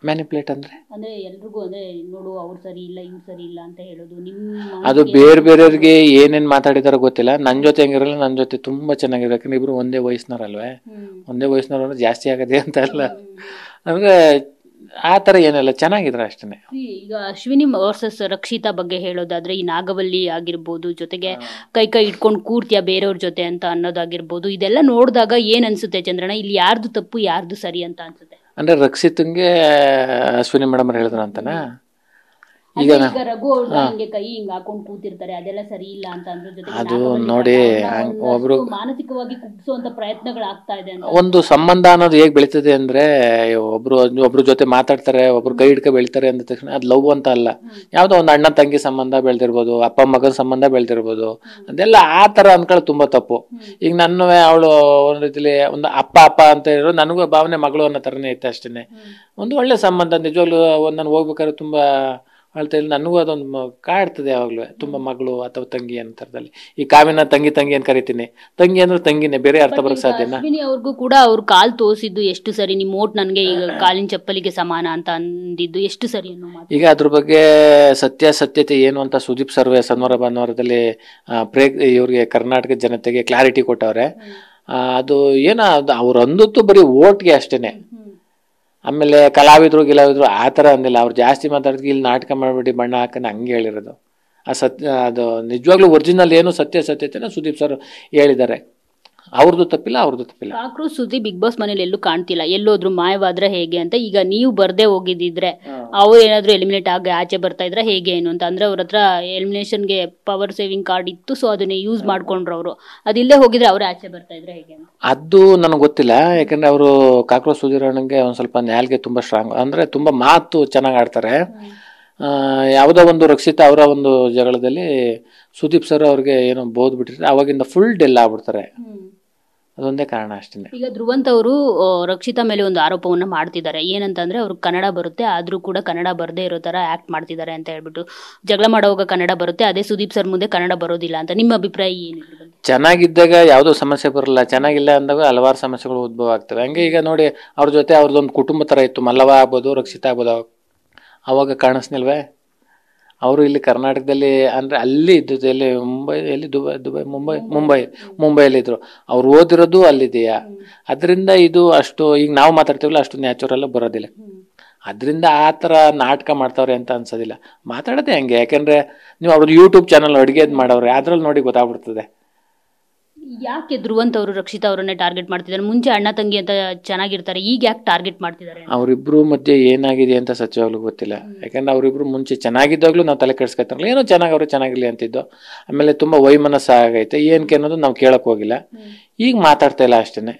Manipulate ಅಂದ್ರೆ ಎಲ್ರಿಗೂ ನೋಡು ಅವ್ರು ಸರಿ ಇಲ್ಲ ಇವ್ರು ಸರಿ ಇಲ್ಲ ಅಂತ ಹೇಳೋದು ಅದು ಬೇರೆಯವ್ರಿಗೆ ಏನೇನ್ ಮಾತಾಡಿದಾರೋ ಗೊತ್ತಿಲ್ಲ. ನನ್ ಜೊತೆ ಹೆಂಗಿರಲ್ಲ, ನನ್ ಜೊತೆ ತುಂಬಾ ಚೆನ್ನಾಗಿರೋ, ಯಾಕಂದ್ರೆ ಇಬ್ರು ಒಂದೇ ವಯಸ್ಸಿನವ್ರಲ್ವೇ. ಒಂದೇ ವಯಸ್ಸಿನವ್ರು ಜಾಸ್ತಿ ಆಗದೆ ಅಂತ ಅಲ್ಲ, ಅಂದ್ರೆ ಆ ತರ ಏನಿಲ್ಲ, ಚೆನ್ನಾಗಿದ್ರ ಅಷ್ಟೇನೆ. ಈಗ ಅಶ್ವಿನಿ ವರ್ಸಸ್ ರಕ್ಷಿತಾ ಬಗ್ಗೆ ಹೇಳೋದಾದ್ರೆ, ಈ ನಾಗವಲ್ಲಿ ಆಗಿರ್ಬೋದು, ಜೊತೆಗೆ ಕೈ ಇಟ್ಕೊಂಡು ಕೂರ್ತಿಯ ಬೇರೆಯವ್ರ ಜೊತೆ ಅಂತ ಅನ್ನೋದಾಗಿರ್ಬೋದು, ಇದೆಲ್ಲ ನೋಡಿದಾಗ ಏನ್ ಅನ್ಸುತ್ತೆ ಚಂದ್ರಣ್ಣ, ಇಲ್ಲಿ ಯಾರ್ದು ತಪ್ಪು ಯಾರ್ದು ಸರಿ ಅಂತ ಅನ್ಸುತ್ತೆ? ಅಂದ್ರೆ ರಕ್ಷಿತಂಗೆ ಅಶ್ವಿನಿ ಮೇಡಮ್ ಹೇಳಿದ್ರ ಅಂತನಾ? ಈಗ ರಘು ಅವ್ರ ಹಿಂಗೆ ಕೈ ಹಿಂಗ್ ಹಾಕೊಂಡ್ ಕೂತಿರ್ತಾರೆ, ಅದೆಲ್ಲ ಸರಿ ಇಲ್ಲ ಅಂತ ಅಂದ್ರ ಜೊತೆಗೆ ಅದು ನೋಡಿ, ಒಬ್ರು ಮಾನಸಿಕವಾಗಿ ಕುಗ್ಸುವಂತ ಪ್ರಯತ್ನಗಳು ಆಗ್ತಾ ಇದೆ ಅಂತ. ಒಂದು ಸಂಬಂಧ ಅನ್ನೋದು ಹೇಗ್ ಬೆಳೀತದೆ ಅಂದ್ರೆ, ಒಬ್ರು ಜೊತೆ ಮಾತಾಡ್ತಾರೆ, ಒಬ್ರು ಕೈ ಹಿಡ್ಕ ಬೆಳಿತಾರೆ ಅಂದ ತಕ್ಷಣ ಅದ್ ಲವ್ ಅಂತ ಅಲ್ಲ. ಯಾವ್ದೋ ಒಂದು ಅಣ್ಣ ತಂಗಿ ಸಂಬಂಧ ಬೆಳ್ದಿರ್ಬೋದು, ಅಪ್ಪ ಮಗನ ಸಂಬಂಧ ಬೆಳ್ದಿರ್ಬೋದು, ಅದೆಲ್ಲ ಆ ತರ ಅನ್ಕೊಳ್ಳೋದು ತುಂಬಾ ತಪ್ಪು. ಈಗ ನನ್ನ ಅವಳು ಒಂದ್ ರೀತಿಲಿ ಒಂದು ಅಪ್ಪ ಅಂತ ಇರೋ, ನನಗೂ ಭಾವನೆ ಮಗಳು ಅನ್ನೋ ತರನೇ ಐತೆ ಅಷ್ಟೇನೆ. ಒಂದು ಒಳ್ಳೆ ಸಂಬಂಧ, ನಿಜವಾಗ್ಲೂ ನಾನು ಹೋಗ್ಬೇಕಾದ್ರೆ ತುಂಬಾ ಅಳ್ತಾ ಇಲ್ಲ, ನನಗೂ ಅದೊಂದು ಕಾಡ್ತದೆ ಯಾವಾಗ್ಲೂ, ತುಂಬಾ ಮಗಳು ಅಥವಾ ತಂಗಿ ಅನ್ನೋ ತರದಲ್ಲಿ. ಈ ಕಾವ್ಯನ ತಂಗಿ ಅಂತ ಕರಿತೀನಿ, ತಂಗಿ ಅಂದ್ರೆ ತಂಗಿನೇ, ಬೇರೆ ಅರ್ಥ ಬರಕ್ ಸಾಧ್ಯನಾ? ಅವ್ರಿಗೂ ಕೂಡ ಅವ್ರ ಕಾಲ್ ತೋರಿಸಿದ್ದು ಎಷ್ಟು ಸರಿ? ನಿಮ್ ಓಟ್ ನನ್ಗೆ ಈಗ ಕಾಲಿನ ಚಪ್ಪಲಿಗೆ ಸಮಾನ ಅಂತ ಅಂದಿದ್ದು ಎಷ್ಟು ಸರಿ ಅನ್ನೋ ಮಾತು. ಈಗ ಅದ್ರ ಬಗ್ಗೆ ಸತ್ಯತೆ ಏನು ಅಂತ ಸುದೀಪ್ ಸರ್ವೆ ಶನಿವಾರ ಭಾನುವಾರದಲ್ಲಿ ಇವ್ರಿಗೆ ಕರ್ನಾಟಕ ಜನತೆಗೆ ಕ್ಲಾರಿಟಿ ಕೊಟ್ಟವ್ರೆ. ಅದು ಏನ ಅವ್ರು ಅಂದದ್ದು ಬರೀ ಓಟ್ಗೆ ಅಷ್ಟೇನೆ. ಆಮೇಲೆ ಕಲಾವಿದ್ರು ಆ ಥರ ಅಂದಿಲ್ಲ. ಅವ್ರು ಜಾಸ್ತಿ ಮಾತಾಡಿದ್ವಿ, ಇಲ್ಲಿ ನಾಟಕ ಮಾಡ್ಬಿಟ್ಟು ಬಣ್ಣ ಹಾಕನ ಹಂಗೆ ಹೇಳಿರೋದು. ಅದು ನಿಜವಾಗ್ಲೂ ಒರಿಜಿನಲ್ ಏನು ಸತ್ಯತೆನ ಸುದೀಪ್ ಸರ್ ಹೇಳಿದ್ದಾರೆ. ಅವ್ರದ್ದು ತಪ್ಪಿಲ್ಲ. ಕಾಕ್ರೋಚ್ ಸುದ್ದಿ ಬಿಗ್ ಬಾಸ್ ಮನೇಲಿ ಎಲ್ಲೂ ಕಾಣ್ತಿಲ್ಲ, ಎಲ್ಲೋದ್ರು ಮಾಯವಾದ್ರೆ ಹೇಗೆ ಅಂತ. ಈಗ ನೀವು ಬರ್ದೇ ಹೋಗಿದ್ದಿದ್ರೆ ಅವ್ರು ಏನಾದ್ರು ಎಲಿಮಿನೇಟ್ ಆಗಿ ಆಚೆ ಬರ್ತಾ ಇದ್ರೆ ಹೇಗೆ ಏನು ಅಂತ. ಅಂದ್ರೆ ಅವ್ರ ಹತ್ರ ಎಲಿಮಿನೇಷನ್ಗೆ ಪವರ್ ಸೇವಿಂಗ್ ಕಾರ್ಡ್ ಇತ್ತು, ಸೊ ಅದನ್ನೇ ಯೂಸ್ ಮಾಡ್ಕೊಂಡ್ರು ಅವರು. ಅದಿಲ್ಲೇ ಹೋಗಿದ್ರೆ ಅವ್ರು ಆಚೆ ಬರ್ತಾ ಇದ್ರೆ ಹೇಗೆ ಅಂತ ಅದು ನನಗೆ ಗೊತ್ತಿಲ್ಲ. ಯಾಕಂದ್ರೆ ಅವರು ಕಾಕ್ರೋಚ್ ಸುಧೀರಣ್ಣಂಗೆ ಒಂದ್ ಸ್ವಲ್ಪ ನ್ಯಾಲ್ಗೆ ತುಂಬಾ ಸ್ಟ್ರಾಂಗ್, ಅಂದ್ರೆ ತುಂಬಾ ಮಾತು ಚೆನ್ನಾಗ್ ಆಡ್ತಾರೆ. ಯಾವುದೋ ಒಂದು ರಕ್ಷಿತಾ ಅವರ ಒಂದು ಜಗಳದಲ್ಲಿ ಸುದೀಪ್ ಸರ್ ಅವ್ರಿಗೆ ಏನೋ ಬೋದ್ ಬಿಟ್ಟಿರ್ತಾರೆ, ಅವಾಗಿಂದ ಫುಲ್ ಡೆಲ್ ಆಗ್ಬಿಡ್ತಾರೆ. ಅದೊಂದೇ ಕಾರಣ ಅಷ್ಟೇ. ಈಗ ಧ್ರುವಂತ್ ಅವರು ರಕ್ಷಿತಾ ಮೇಲೆ ಒಂದು ಆರೋಪವನ್ನ ಮಾಡ್ತಿದ್ದಾರೆ, ಏನಂತಂದ್ರೆ ಅವ್ರಿಗೆ ಕನ್ನಡ ಬರುತ್ತೆ, ಆದ್ರೂ ಕೂಡ ಕನ್ನಡ ಬರದೇ ಇರೋ ತರ ಆಕ್ಟ್ ಮಾಡ್ತಿದ್ದಾರೆ ಅಂತ ಹೇಳ್ಬಿಟ್ಟು. ಜಗಳ ಮಾಡೋವಾಗ ಕನ್ನಡ ಬರುತ್ತೆ, ಅದೇ ಸುದೀಪ್ ಸರ್ ಮುಂದೆ ಕನ್ನಡ ಬರೋದಿಲ್ಲ ಅಂತ. ನಿಮ್ಮ ಅಭಿಪ್ರಾಯ ಏನು? ಚೆನ್ನಾಗಿದ್ದಾಗ ಯಾವುದೋ ಸಮಸ್ಯೆ ಬರಲ್ಲ, ಚೆನ್ನಾಗಿಲ್ಲ ಅಂದಾಗ ಹಲವಾರು ಸಮಸ್ಯೆಗಳು ಉದ್ಭವ ಆಗ್ತವೆ. ಹಂಗೆ ಈಗ ನೋಡಿ, ಅವ್ರ ಜೊತೆ ಅವ್ರದ್ದೊಂದು ಕುಟುಂಬ ತರ ಇತ್ತು, ಮಲ್ಲವ ಆಗ್ಬೋದು, ರಕ್ಷಿತಾ ಆಗ್ಬೋದು, ಅವಾಗ ಕಾಣಿಸ್ನಿಲ್ವೇ? ಅವರು ಇಲ್ಲಿ ಕರ್ನಾಟಕದಲ್ಲಿ ಅಂದ್ರೆ ಅಲ್ಲಿ ಇದ್ದು, ಎಲ್ಲಿ ಮುಂಬೈಯಲ್ಲಿ ಇದ್ರು. ಅವ್ರು ಓದಿರೋದು ಅಲ್ಲಿದೆಯಾ, ಅದರಿಂದ ಇದು ಅಷ್ಟು ಈಗ ನಾವು ಮಾತಾಡ್ತೀವಲ್ಲ ಅಷ್ಟು ನ್ಯಾಚುರಲ್ ಬರೋದಿಲ್ಲ. ಅದರಿಂದ ಆ ಥರ ನಾಟಕ ಮಾಡ್ತಾವ್ರೆ ಅಂತ ಅನ್ಸೋದಿಲ್ಲ. ಮಾತಾಡೋದೇ ಹಂಗೆ, ಯಾಕಂದ್ರೆ ನೀವು ಅವ್ರದ್ದು ಯೂಟ್ಯೂಬ್ ಚಾನಲ್ ಅಡುಗೆದ್ ಮಾಡವ್ರೆ, ಅದ್ರಲ್ಲಿ ನೋಡಿ ಗೊತ್ತಾಗ್ಬಿಡ್ತದೆ. ಯಾಕೆ ಧ್ರುವಂತ್ ಅವರು ರಕ್ಷಿತಾ ಅವರನ್ನೇ ಟಾರ್ಗೆಟ್ ಮಾಡ್ತಿದ್ದಾರೆ? ಮುಂಚೆ ಅಣ್ಣ ತಂಗಿ ಅಂತ ಚೆನ್ನಾಗಿರ್ತಾರೆ, ಈಗ ಯಾಕೆ ಟಾರ್ಗೆಟ್ ಮಾಡ್ತಿದ್ದಾರೆ? ಅವರಿಬ್ರು ಮಧ್ಯೆ ಏನಾಗಿದೆ ಅಂತ ಸತ್ಯವಾಗ್ಲೂ ಗೊತ್ತಿಲ್ಲ. ಯಾಕಂದ್ರೆ ಅವರಿಬ್ರು ಮುಂಚೆ ಚೆನ್ನಾಗಿದ್ದಾಗ್ಲೂ ನಾವು ತಲೆ ಕೆಡ್ಸ್ಕೊತಾರಲ್ಲ, ಏನೋ ಚೆನ್ನಾಗಿರ್ಲಿ ಅಂತಿದ್ದು. ಆಮೇಲೆ ತುಂಬಾ ವೈಮನಸ್ಸ ಆಗೈತೆ ಏನಕ್ಕೆ ಅನ್ನೋದು ನಾವು ಕೇಳಕ್ ಹೋಗಿಲ್ಲ, ಈಗ ಮಾತಾಡ್ತಾ ಇಲ್ಲ ಅಷ್ಟೇನೆ.